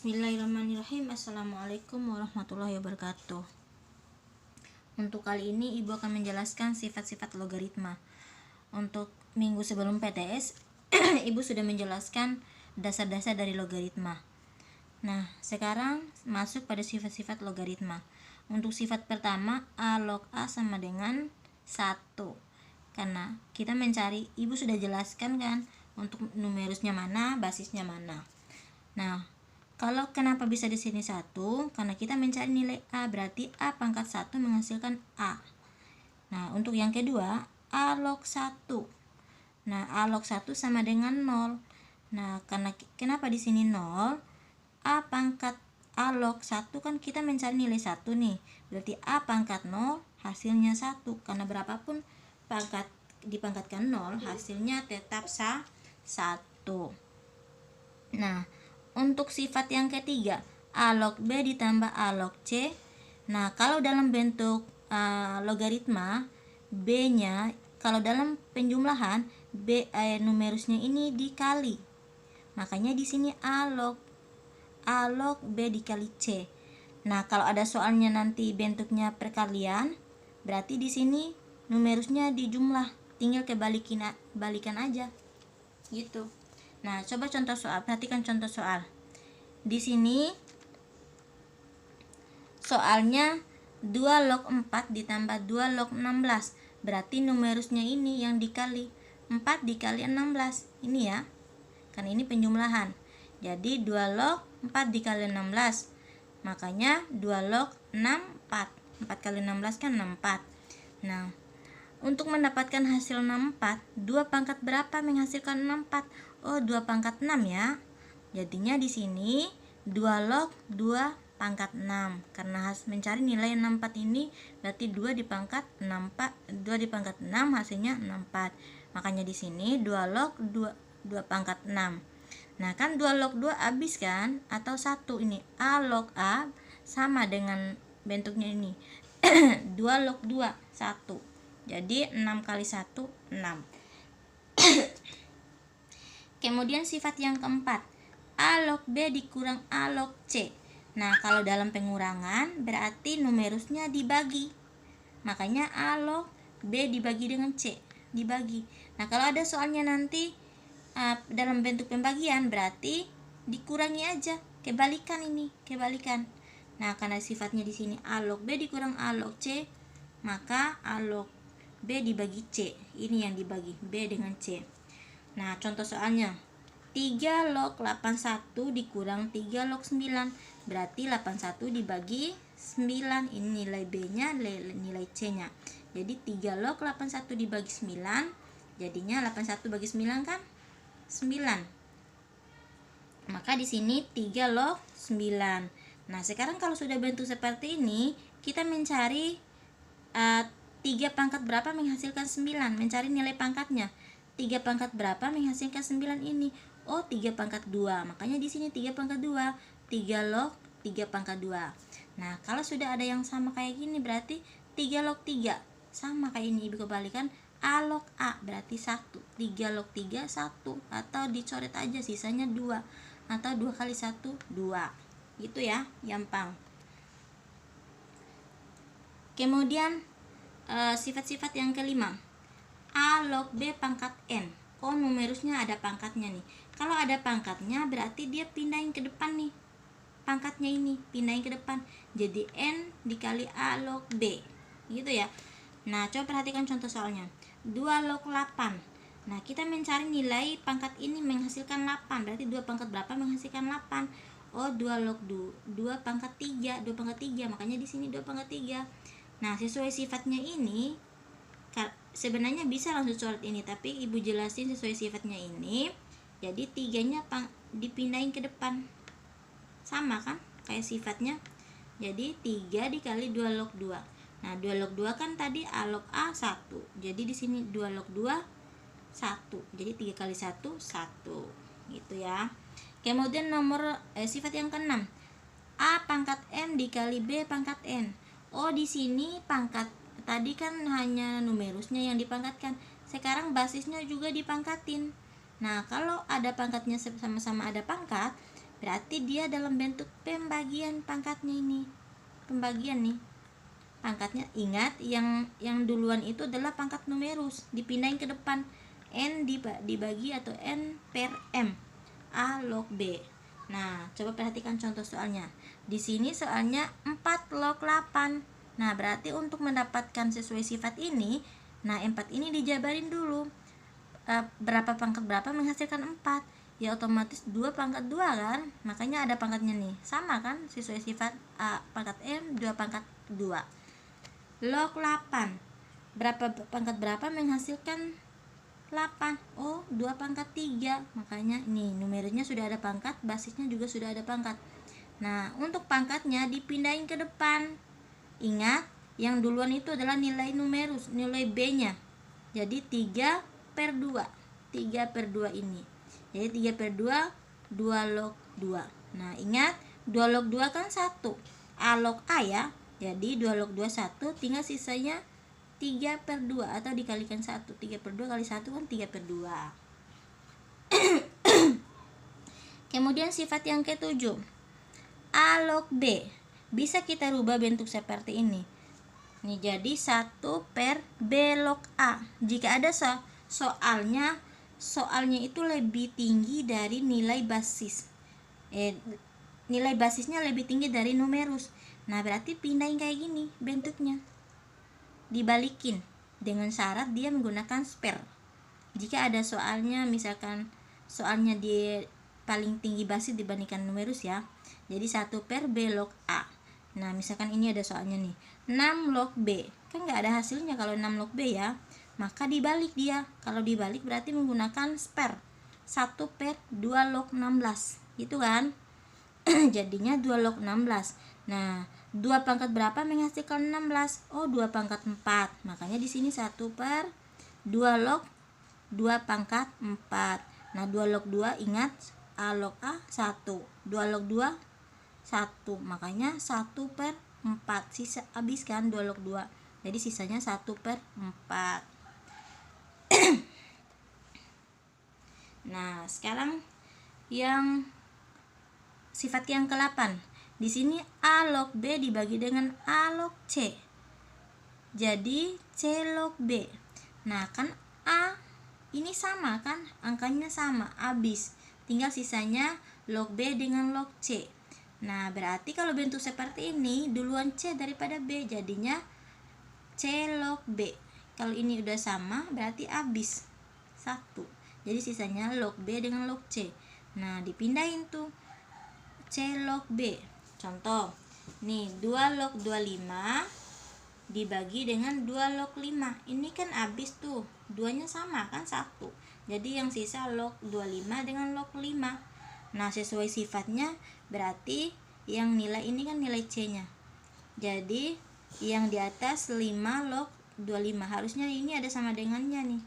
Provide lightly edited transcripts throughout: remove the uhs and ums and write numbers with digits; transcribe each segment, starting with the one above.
Bismillahirrahmanirrahim. Assalamualaikum warahmatullahi wabarakatuh. Untuk kali ini Ibu akan menjelaskan sifat-sifat logaritma. Untuk minggu sebelum PTS Ibu sudah menjelaskan dasar-dasar dari logaritma. Nah, sekarang masuk pada sifat-sifat logaritma. Untuk sifat pertama, A log A sama dengan 1. Karena kita mencari, Ibu sudah jelaskan kan, untuk numerusnya mana, basisnya mana. Nah, kalau kenapa bisa di sini 1? Karena kita mencari nilai A, berarti A pangkat 1 menghasilkan A. Nah, untuk yang kedua, A log 1. Nah, A log 1 sama dengan 0. Nah, karena kenapa di sini 0? A pangkat A log 1 kan kita mencari nilai 1 nih. Berarti A pangkat 0 hasilnya 1. Karena berapapun pangkat dipangkatkan 0, hasilnya tetap 1. Nah, untuk sifat yang ketiga, A log B ditambah A log C. Nah, kalau dalam bentuk logaritma, B-nya kalau dalam penjumlahan numerusnya ini dikali. Makanya di sini A log B dikali C. Nah, kalau ada soalnya nanti bentuknya perkalian, berarti di sini numerusnya dijumlah, tinggal balikan aja. Gitu. Nah, coba contoh soal, perhatikan contoh soal. Di sini soalnya 2 log 4 ditambah 2 log 16. Berarti numerusnya ini yang dikali 4 dikali 16. Ini ya. Kan ini penjumlahan. Jadi 2 log 4 dikali 16. Makanya 2 log 64. 4 kali 16 kan 64. Nah, untuk mendapatkan hasil 64, 2 pangkat berapa menghasilkan 64? Oh, 2 pangkat 6 ya. Jadinya di sini 2 log 2 pangkat 6. Karena harus mencari nilai 64 ini, berarti 2 dipangkat 64, 2 dipangkat 6 hasilnya 64. Makanya di sini 2 log 2 pangkat 6. Nah, kan 2 log 2 habis kan? Atau 1 ini A log A sama dengan bentuknya ini. 2 log 2 1. Jadi 6 kali 1 6. Kemudian sifat yang keempat, A log B dikurang A log C. Nah, kalau dalam pengurangan berarti numerusnya dibagi. Makanya A log B dibagi dengan C, dibagi. Nah, kalau ada soalnya nanti dalam bentuk pembagian berarti dikurangi aja, kebalikan ini, kebalikan. Nah, karena sifatnya di sini A log B dikurang A log C, maka A log B dibagi C. Ini yang dibagi, B dengan C. Nah, contoh soalnya 3 log 81 dikurang 3 log 9. Berarti 81 dibagi 9. Ini nilai B-nya, nilai C-nya. Jadi 3 log 81 dibagi 9. Jadinya 81 bagi 9 kan 9. Maka di sini 3 log 9. Nah, sekarang kalau sudah bentuk seperti ini, kita mencari 3 pangkat berapa menghasilkan 9, mencari nilai pangkatnya. 3 pangkat berapa menghasilkan 9 ini? Oh, 3 pangkat 2. Makanya di sini 3 pangkat 2. 3 log 3 pangkat 2. Nah, kalau sudah ada yang sama kayak gini berarti 3 log 3. Sama kayak ini, Ibu kebalikan A log A berarti 1. 3 log 3 1. Atau dicoret aja sisanya 2. Atau 2 kali 1 2. Gitu ya, gampang. Kemudian sifat-sifat yang kelima, A log B pangkat N. Oh, numerusnya ada pangkatnya nih. Kalau ada pangkatnya berarti dia pindahin ke depan nih. Pangkatnya ini pindahin ke depan. Jadi N dikali A log B. Gitu ya. Nah, coba perhatikan contoh soalnya. 2 log 8. Nah, kita mencari nilai pangkat ini menghasilkan 8. Berarti 2 pangkat berapa menghasilkan 8? Oh, 2 log 2 pangkat 3. 2 pangkat 3. Makanya di sini 2 pangkat 3. Nah, sesuai sifatnya ini sebenarnya bisa langsung coret ini, tapi Ibu jelasin sesuai sifatnya ini. Jadi 3-nya dipindahin ke depan. Sama kan kayak sifatnya. Jadi 3 dikali 2 log 2. Nah, 2 log 2 kan tadi A log A 1. Jadi di sini 2 log 2 1. Jadi 3 kali 1 1. Gitu ya. Kemudian sifat yang keenam, A pangkat M dikali B pangkat N. Oh, di sini pangkat tadi kan hanya numerusnya yang dipangkatkan. Sekarang basisnya juga dipangkatin. Nah, kalau ada pangkatnya sama-sama ada pangkat, berarti dia dalam bentuk pembagian pangkatnya ini. Pembagian nih. Pangkatnya ingat yang duluan itu adalah pangkat numerus, dipindahin ke depan. N dibagi atau N per M. A log B. Nah, coba perhatikan contoh soalnya. Di sini soalnya 4 log 8. Nah, berarti untuk mendapatkan sesuai sifat ini, nah 4 ini dijabarin dulu. Berapa pangkat berapa menghasilkan 4? Ya otomatis 2 pangkat 2 kan? Makanya ada pangkatnya nih. Sama kan? Sesuai sifat A pangkat M, 2 pangkat 2. Log 8. Pangkat berapa menghasilkan 8? Oh, 2 pangkat 3. Makanya nih numeriknya sudah ada pangkat, basisnya juga sudah ada pangkat. Nah, untuk pangkatnya dipindahin ke depan. Ingat, yang duluan itu adalah nilai numerus, nilai B-nya. Jadi 3 per 2. 3 per 2 ini. Jadi 3 per 2, 2 log 2. Nah, ingat, 2 log 2 kan 1. A log A ya. Jadi 2 log 2 1, tinggal sisanya 3 per 2 atau dikalikan 1. 3 per 2 kali 1 kan 3 per 2. Kemudian sifat yang ke-7, A log B. Bisa kita rubah bentuk seperti ini. Ini jadi 1 per B log A. Jika ada soalnya itu lebih tinggi dari nilai basis. Nilai basisnya lebih tinggi dari numerus. Nah, berarti pindahin kayak gini bentuknya. Dibalikin dengan syarat dia menggunakan spare. Jika ada soalnya, misalkan soalnya dia paling tinggi basis dibandingkan numerus ya. Jadi 1 per B log A. Nah, misalkan ini ada soalnya nih, 6 log B. Kan nggak ada hasilnya kalau 6 log B ya. Maka dibalik dia. Kalau dibalik berarti menggunakan spare. 1 per 2 log 16. Gitu kan? Jadinya 2 log 16. Nah, 2 pangkat berapa menghasilkan 16? Oh, 2 pangkat 4. Makanya di sini 1 per 2 log 2 pangkat 4. Nah, 2 log 2 ingat A log A 1. 2 log 2 1. Makanya 1 per 4. Sisa habis kan 2 log 2. Jadi sisanya 1 per 4. Nah, sekarang yang sifat yang ke-8. Di sini A log B dibagi dengan A log C. Jadi C log B. Nah, kan A ini sama kan? Angkanya sama, habis. Tinggal sisanya log B dengan log C. Nah, berarti kalau bentuk seperti ini duluan C daripada B, jadinya C log B. Kalau ini udah sama berarti habis 1. Jadi sisanya log B dengan log C. Nah, dipindahin tuh C log B. Contoh, nih 2 log 25 dibagi dengan 2 log 5. Ini kan habis tuh, duanya sama kan 1. Jadi yang sisa log 25 dengan log 5. Nah, sesuai sifatnya berarti yang nilai ini kan nilai C-nya. Jadi yang di atas 5 log 25. Harusnya ini ada sama dengannya nih.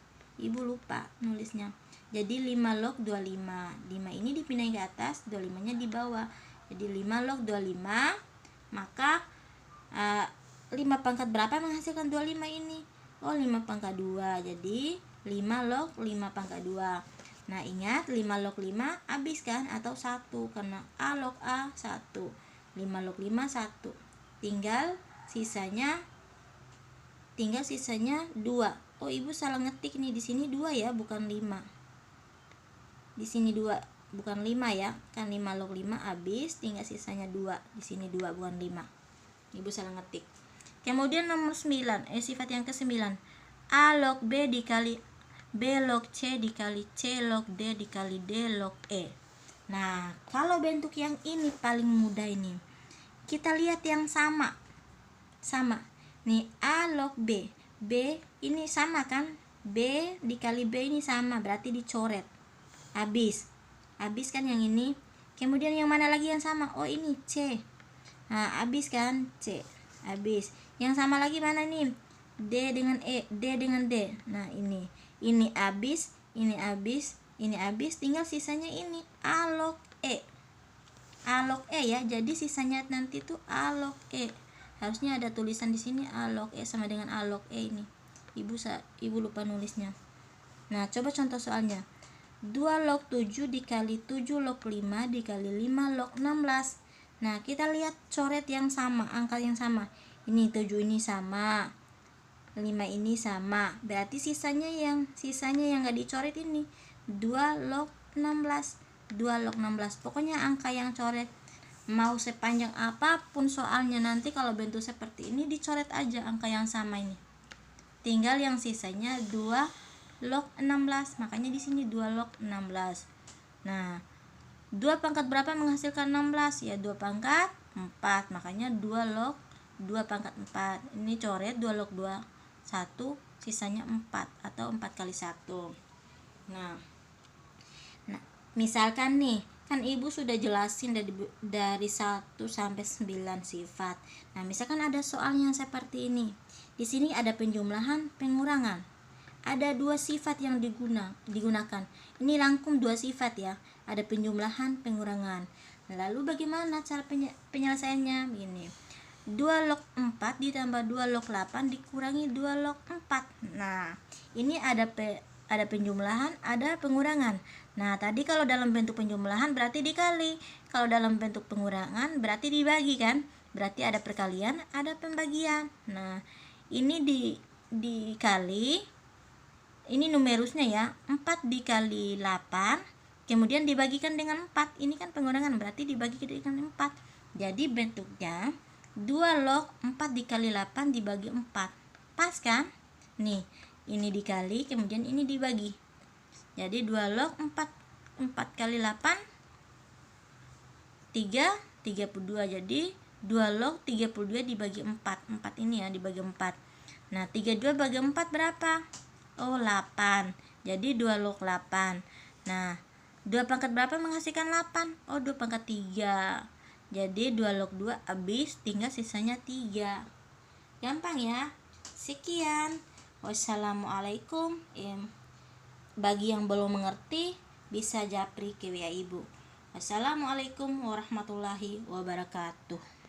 Ibu lupa nulisnya. Jadi 5 log 25. 5 ini dipindahin ke atas, 25-nya di bawah. Jadi 5 log 25, maka 5 pangkat berapa menghasilkan 25 ini? Oh, 5 pangkat 2. Jadi 5 log 5 pangkat 2. Nah, ingat 5 log 5 habis kan atau 1 karena A log A 1. 5 log 5 1. Tinggal sisanya 2. Oh, Ibu salah ngetik nih, di sini 2 ya, bukan 5. Di sini 2, bukan 5 ya. Kan 5 log 5 habis, tinggal sisanya 2. Di sini 2 bukan 5. Ibu salah ngetik. Kemudian nomor 9, sifat yang ke-9. A log B dikali B log C dikali C log D dikali D log E. Nah, kalau bentuk yang ini paling mudah ini. Kita lihat yang sama. Sama. Nih A log B. B ini sama kan? B dikali B ini sama, berarti dicoret. Habis kan yang ini. Kemudian yang mana lagi yang sama? Oh, ini C. Nah, habis kan? C. Habis. Yang sama lagi mana nih? D dengan E, D dengan D. Nah, ini habis, ini habis, ini habis, tinggal sisanya ini A log E. A log E ya. Jadi sisanya nanti tuh A log E. Harusnya ada tulisan di sini A log E sama dengan A log E ini. Ibu lupa nulisnya. Nah, coba contoh soalnya. 2 log 7 dikali 7 log 5 dikali 5 log 16. Nah, kita lihat coret yang sama, angka yang sama. Ini 7 ini sama, 5 ini sama. Berarti sisanya yang nggak dicoret ini 2 log 16. 2 log 16. Pokoknya angka yang coret, mau sepanjang apapun soalnya, nanti kalau bentuk seperti ini dicoret aja angka yang sama ini. Tinggal yang sisanya 2 log 16. Makanya di sini 2 log 16. Nah, 2 pangkat berapa menghasilkan 16? Ya 2 pangkat 4. Makanya 2 log 2 pangkat 4. Ini coret 2 log 2 1, sisanya 4 atau 4 kali 1. Nah, misalkan nih, kan ibu sudah jelasin dari 1 sampai 9 sifat. Nah, misalkan ada soal yang seperti ini. Di sini ada penjumlahan, pengurangan. Ada 2 sifat yang digunakan. Ini rangkum 2 sifat ya. Ada penjumlahan, pengurangan. Lalu bagaimana cara penyelesaiannya? Begini. 2 log 4 ditambah 2 log 8 dikurangi 2 log 4. Nah, ini ada penjumlahan, ada pengurangan. Nah, tadi kalau dalam bentuk penjumlahan berarti dikali. Kalau dalam bentuk pengurangan berarti dibagi kan? Berarti ada perkalian, ada pembagian. Nah, ini dikali, ini numerusnya ya, 4 dikali 8, kemudian dibagikan dengan 4. Ini kan pengurangan, berarti dibagi dengan 4. Jadi bentuknya 2 log 4 dikali 8 dibagi 4. Pas kan? Nih, ini dikali, kemudian ini dibagi. Jadi 2 log 4 kali 8 32. Jadi 2 log 32 dibagi 4. 4 ini ya dibagi 4. Nah, 32 bagi 4 berapa? Oh, 8. Jadi 2 log 8. Nah, 2 pangkat berapa menghasilkan 8? Oh, 2 pangkat 3. Jadi 2 log 2 habis, tinggal sisanya 3. Gampang ya. Sekian. Wassalamualaikum. Bagi yang belum mengerti bisa japri ke WA Ibu. Wassalamualaikum warahmatullahi wabarakatuh.